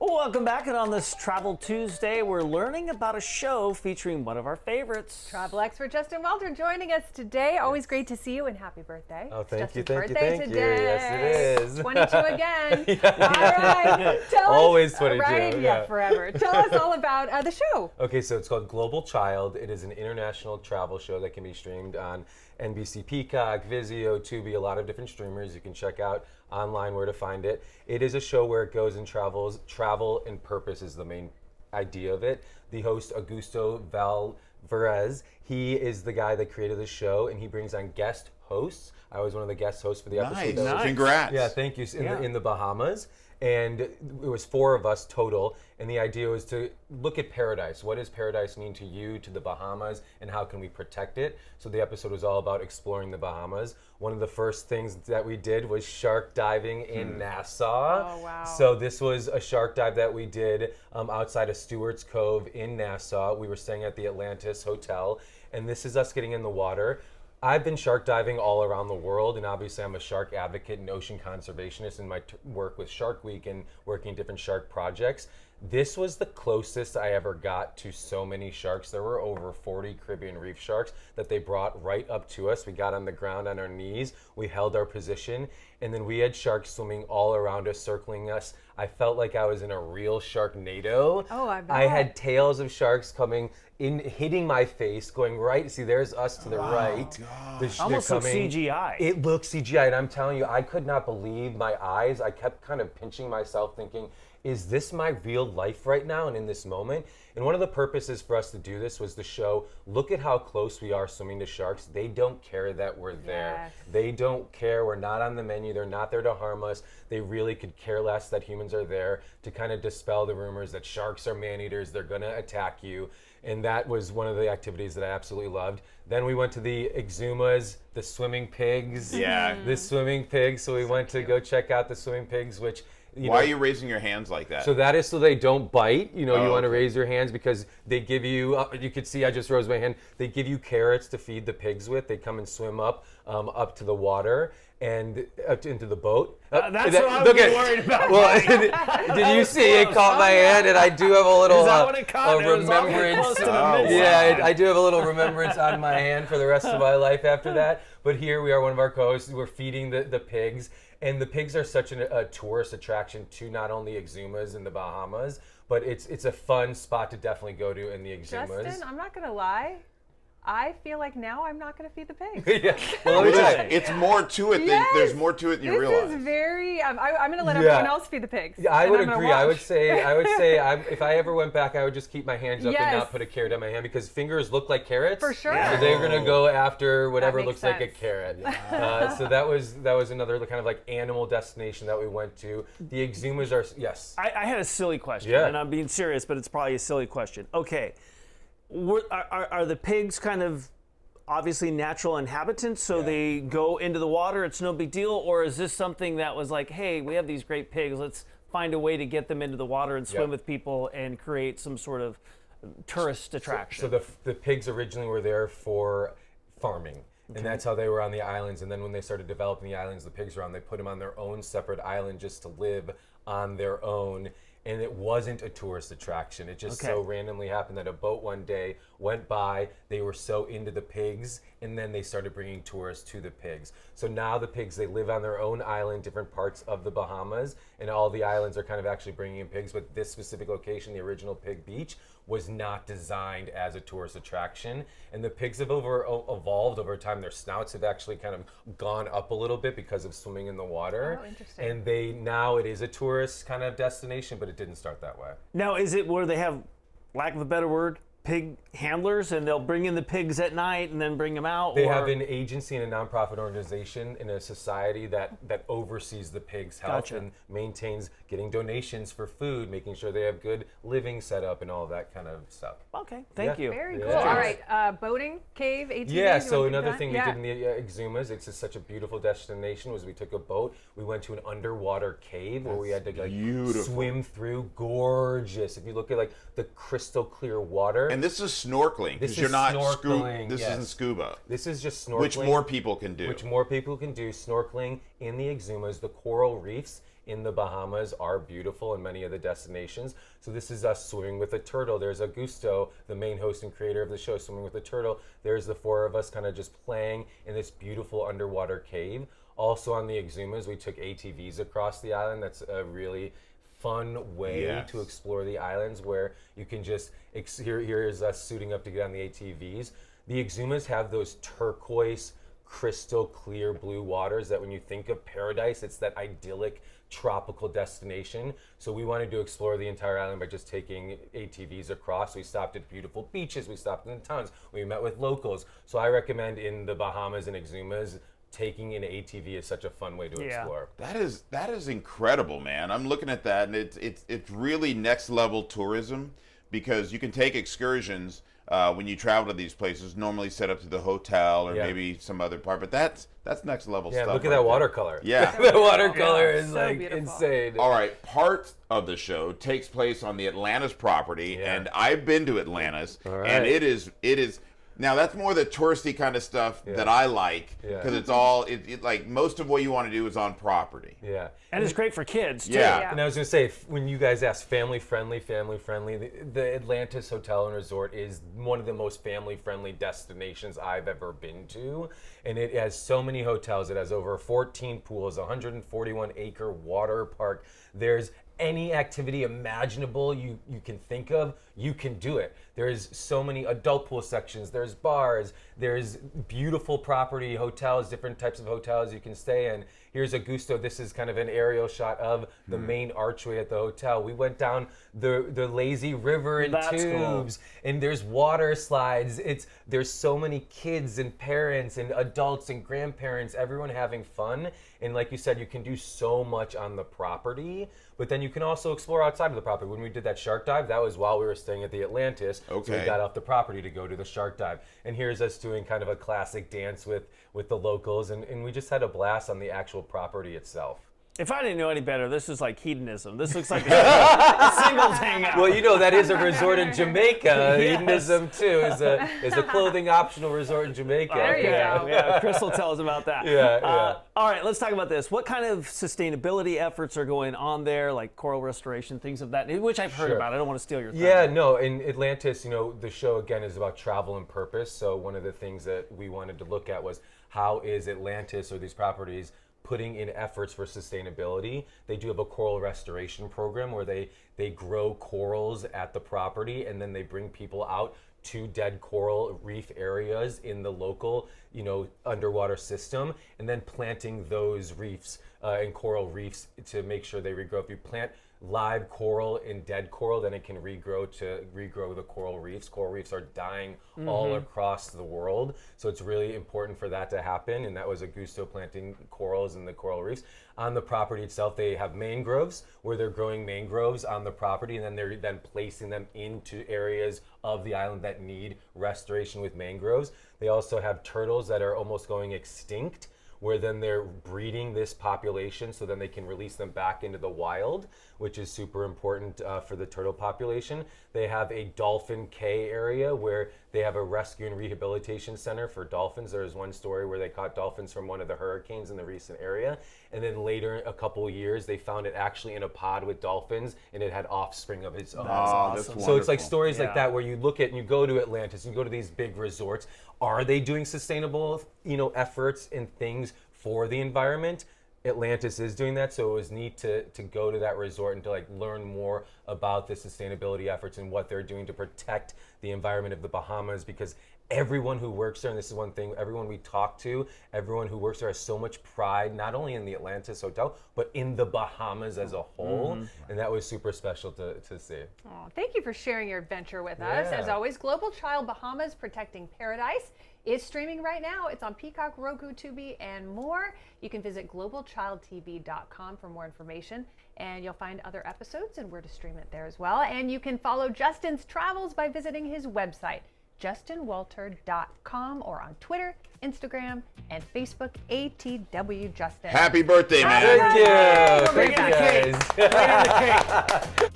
Well, welcome back, and on this Travel Tuesday, we're learning about a show featuring one of our favorites. Travel expert Justin Walter joining us today. Always great to see you, and happy birthday. Oh, thank you, Justin's thank you, birthday thank you. today. Yes, it is. 22 again. All right. Tell Always us, 22, right? yeah. Forever. Tell us all about the show. Okay, so it's called Global Child. It is an international travel show that can be streamed on NBC Peacock, Vizio, Tubi, a lot of different streamers. You can check out online where to find it. It is a show where it goes and travels. Travel and purpose is the main idea of it. The host, Augusto Valverde, he is the guy that created the show, and he brings on guest hosts. I was one of the guest hosts for the episode. Nice. Congrats. Yeah, thank you. In the Bahamas. And it was 4 of us total, and the idea was to look at paradise. What does paradise mean to you, to the Bahamas, and how can we protect it? So the episode was all about exploring the Bahamas. One of the first things that we did was shark diving in Nassau. Oh, wow. So this was a shark dive that we did outside of Stewart's Cove in Nassau. We were staying at the Atlantis Hotel, and this is us getting in the water. I've been shark diving all around the world, and obviously I'm a shark advocate and ocean conservationist in my work with Shark Week and working different shark projects. This was the closest I ever got to so many sharks. There were over 40 Caribbean reef sharks that they brought right up to us. We got on the ground on our knees, we held our position, and then we had sharks swimming all around us, circling us. I felt like I was in a real Sharknado. Oh, I bet. I had tails of sharks coming in, hitting my face, going right. See, there's us to the right. Almost looks CGI. It looks CGI, and I'm telling you, I could not believe my eyes. I kept kind of pinching myself, thinking, is this my real life right now and in this moment? And one of the purposes for us to do this was to show, look at how close we are swimming to sharks. They don't care that we're there. Yes. They don't care. We're not on the menu. They're not there to harm us. They really could care less that humans are there to kind of dispel the rumors that sharks are man-eaters. They're going to attack you. And that was one of the activities that I absolutely loved. Then we went to the Exumas, the swimming pigs. Yeah. The swimming pigs. So we went to go check out the swimming pigs, which... Why are you raising your hands like that? So that is so they don't bite. You know, you want to okay. raise your hands because they give you, you could see I just rose my hand, they give you carrots to feed the pigs with. They come and swim up to the water and up into the boat. That's what I was worried about. Well, did you see it caught my hand? And I do have a little Is that what it caught? a It was awfully remembrance. close to the Oh, middle. Yeah, I do have a little remembrance on my hand for the rest of my life after that. But here we are, one of our co-hosts, we're feeding the pigs. And the pigs are such a tourist attraction to not only Exumas in the Bahamas, but it's a fun spot to definitely go to in the Exumas. Justin, I'm not going to lie. I feel like now I'm not going to feed the pigs. Yeah. Well, let me tell you. It's more to it than Yes. there's more to it than you realize. This is very. I'm going to let Yeah. everyone else feed the pigs. Yeah, I and would I'm gonna agree. I would watch. say if I ever went back, I would just keep my hands up and Yes. not put a carrot on my hand because fingers look like carrots. For sure. So they're gonna go after whatever makes looks like a sense. carrot. So that was another kind of like animal destination that we went to. The Exumas are yes. I had a silly question, Yeah. and I'm being serious, but it's probably a silly question. Okay, are the pigs kind of obviously natural inhabitants, so they go into the water, it's no big deal, or is this something that was like, hey, we have these great pigs, let's find a way to get them into the water and swim Yep. with people and create some sort of tourist attraction? So the pigs originally were there for farming. And that's how they were on the islands. And then when they started developing the islands, the pigs were on, they put them on their own separate island just to live on their own. And it wasn't a tourist attraction. It just so randomly happened that a boat one day went by, they were so into the pigs, and then they started bringing tourists to the pigs. So now the pigs, they live on their own island, different parts of the Bahamas, and all the islands are kind of actually bringing in pigs, but this specific location, the original Pig Beach, was not designed as a tourist attraction. And the pigs have evolved over time. Their snouts have actually kind of gone up a little bit because of swimming in the water. Oh, interesting. And now it is a tourist kind of destination, but it didn't start that way. Now, is it where they have, lack of a better word, pig handlers, and they'll bring in the pigs at night and then bring them out? They or... have an agency and a nonprofit organization in a society that oversees the pigs' health Gotcha. and maintains getting donations for food, making sure they have good living set up and all that kind of stuff. Okay, thank Yeah. you. Very Yeah. cool. All right, boating, cave, ATVs. Yeah, you so wanna do another that? thing Yeah. we did in the Exumas, it's just such a beautiful destination, was we took a boat, we went to an underwater cave where we had to like beautiful. swim through. Gorgeous. If you look at like the crystal clear water. And this is snorkeling This because you're is not snorkeling, This yes. isn't scuba, This is just snorkeling. which more people can do. Which more people can do. Snorkeling in the Exumas, the coral reefs in the Bahamas are beautiful in many of the destinations. So this is us swimming with a turtle. There's Augusto, the main host and creator of the show, swimming with a turtle. There's the four of us kind of just playing in this beautiful underwater cave. Also on the Exumas, we took ATVs across the island. That's a really fun way to explore the islands, where you can just, here's us suiting up to get on the ATVs. The Exumas have those turquoise, crystal clear blue waters that when you think of paradise, it's that idyllic tropical destination. So we wanted to explore the entire island by just taking ATVs across. We stopped at beautiful beaches, we stopped in the towns, we met with locals. So I recommend in the Bahamas and Exumas, taking an ATV is such a fun way to explore. That is incredible, man. I'm looking at that, and it's really next level tourism, because you can take excursions when you travel to these places, normally set up to the hotel or maybe some other part, but that's next level stuff. Yeah, look at that watercolor. Yeah. The watercolor is so like beautiful. insane. All right, part of the show takes place on the Atlantis property, and I've been to Atlantis, and it is. Now that's more the touristy kind of stuff that I like, because it's all like most of what you want to do is on property. Yeah, And it's great for kids, too. Yeah. and I was going to say, when you guys ask family friendly, the Atlantis Hotel and Resort is one of the most family friendly destinations I've ever been to. And it has so many hotels. It has over 14 pools, 141 acre water park. There's any activity imaginable you can think of, you can do it. There's so many adult pool sections, there's bars, there's beautiful property, hotels, different types of hotels you can stay in. Here's Augusto. This is kind of an aerial shot of the main archway at the hotel. We went down the lazy river in tubes, and there's water slides. There's so many kids and parents and adults and grandparents, everyone having fun. And like you said, you can do so much on the property, but then you can also explore outside of the property. When we did that shark dive, that was while we were staying at the Atlantis. So we got off the property to go to the shark dive. And here's us doing kind of a classic dance with the locals, and we just had a blast on the actual property itself. If I didn't know any better, this is like hedonism. This looks like a singles hangout. Well, you know, that is a resort in Jamaica. Hedonism, too, is a clothing optional resort in Jamaica. There you go. Yeah, Crystal tells about that. Yeah. All right, let's talk about this. What kind of sustainability efforts are going on there, like coral restoration, things of that, which I've heard about. I don't want to steal your thunder. Yeah, no, in Atlantis, you know, the show, again, is about travel and purpose. So one of the things that we wanted to look at was, how is Atlantis, or these properties, putting in efforts for sustainability. They do have a coral restoration program where they grow corals at the property, and then they bring people out to dead coral reef areas in the local, you know, underwater system, and then planting those reefs and coral reefs to make sure they regrow. If you plant live coral in dead coral, then it can regrow the coral reefs. Coral reefs are dying all across the world, so it's really important for that to happen, and that was Augusto planting corals in the coral reefs. On the property itself, they have mangroves, where they're growing mangroves on the property, and then they're then placing them into areas of the island that need restoration with mangroves. They also have turtles that are almost going extinct, where then they're breeding this population so then they can release them back into the wild, which is super important for the turtle population. They have a dolphin K area where they have a rescue and rehabilitation center for dolphins. There's one story where they caught dolphins from one of the hurricanes in the recent area. And then later, a couple of years, they found it actually in a pod with dolphins, and it had offspring of its own. That's awesome. So it's like stories like that where you look at and you go to Atlantis, you go to these big resorts. Are they doing sustainable, you know, efforts and things for the environment? Atlantis is doing that, so it was neat to go to that resort and to like learn more about the sustainability efforts and what they're doing to protect the environment of the Bahamas, because everyone who works there, and this is one thing, everyone we talk to, everyone who works there has so much pride, not only in the Atlantis Hotel, but in the Bahamas as a whole, and that was super special to see. Oh, thank you for sharing your adventure with us. Yeah. As always, Global Child Bahamas Protecting Paradise is streaming right now. It's on Peacock, Roku, Tubi, and more. You can visit globalchildtv.com for more information, and you'll find other episodes and where to stream it there as well. And you can follow Justin's travels by visiting his website, justinwalter.com, or on Twitter, Instagram, and Facebook, ATW Justin. Happy birthday, man. Thank you. Bring in the cake. Bring in the cake.